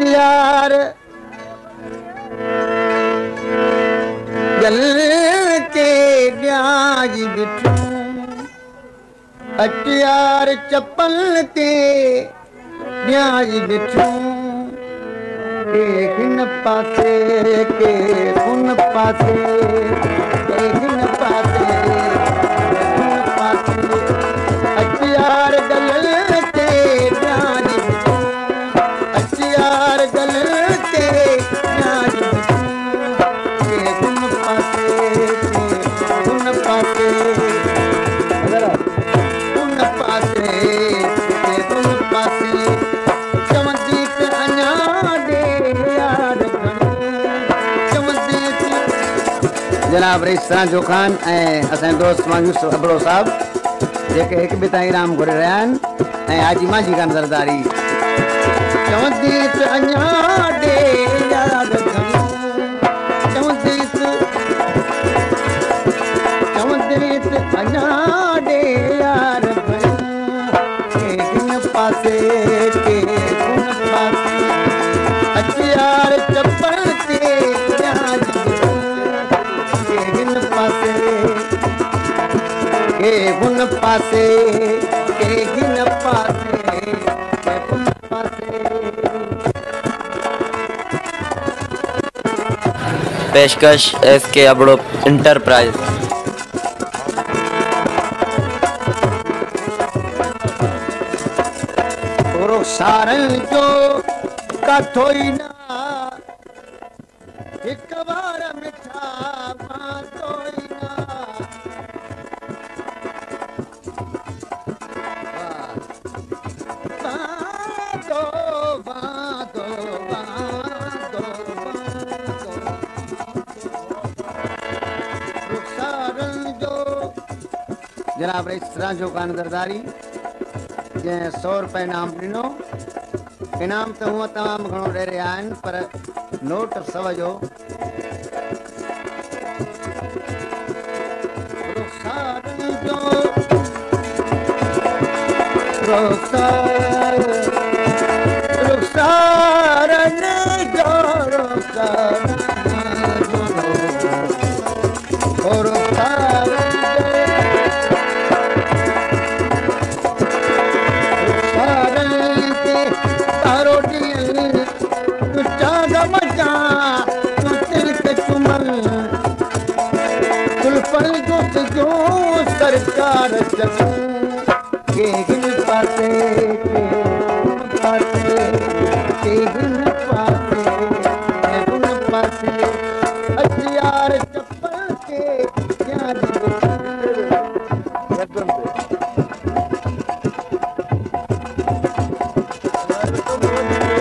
अटियार गल के न्याज बिठूं अटियार चप्पल ते न्याज बिठूं के हिन पासे के हुन पासे के हिन पासे हुन पासे अटियार गल ते न्याज बिठूं अटियार गल ते न्याज बिठूं के हुन पासे के हुन पासे हुन पासे के हुन पासे जनाब रईस जो खान असां दोस्त मायूस अबड़ो साहब जेके हिक ॿिए ताईं इनाम घुरे रहिया आहिनि हाजी मांझी खान ज़रदारी चवंदी अञा ॾे याद चवंदी अञा ॾे यार के हिन पासे के हुन पासे अटियार चप्पल ते न्याज के हिन पासे के हुन पासे के हिन पासे के हुन पासे। पेशकश एसके अबड़ो इंटरप्राइज। सारन जो कथोई ना एक बार मिठा मातोई ना बादो बादो बादो सारन जो जनाब रईस जो खान ज़रदारी जे 100 रुपए इनाम ॾिनो इनाम तो हूँ तमाम घणो ॾेई रहिया आहिनि पर नोट 100 जो सरकार के हिन पासे के हुन पासे के हिन पासे के हुन पासे अटियार चप्पल के न्याज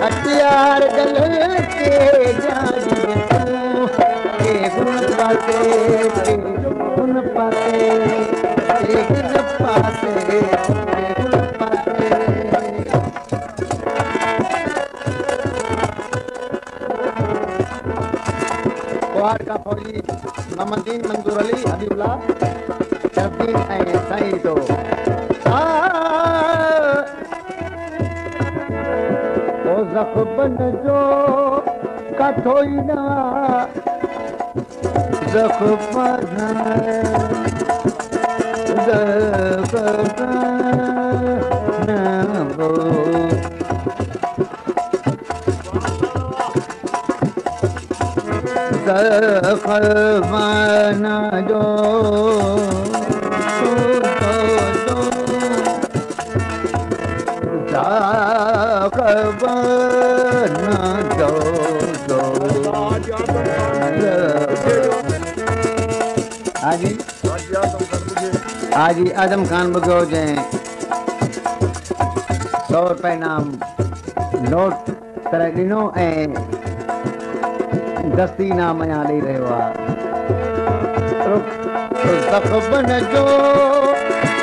अटियार गल के न्याज के हुन पासे के हुन पासे कुहाड़ का फौजी मोहम्मदीन मंजूर अली हबीबुल्लाह शरफदीन साईं तो ओ ज़ख़्बन जो कथोई ना ज़ख़्बन ज़ख़्बन जो हाजी आजम खान बुगो जे 100 रुपए नाम नोट तरह ॾिनो ऐं दस्ती नाम अञा ॾेई रहियो आहे। ज़ख़्बन जो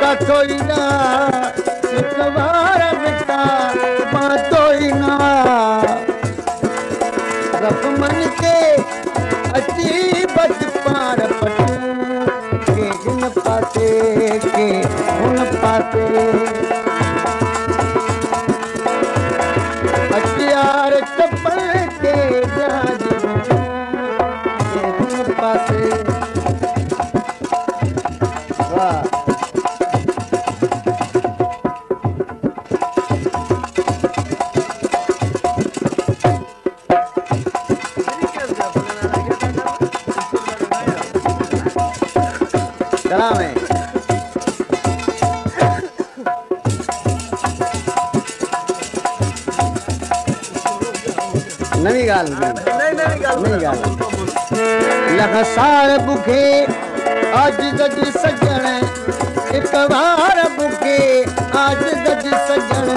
कथोई ना हिकु बार मिटा मातोई ना ज़ख़्मन के अची बच पार पटूं के हिन पासे के हुन पासे अटियार चप्पल नवी गाल नई गाल लख साल बुखे आज गज सजण एक बार बुखे आज गज सजण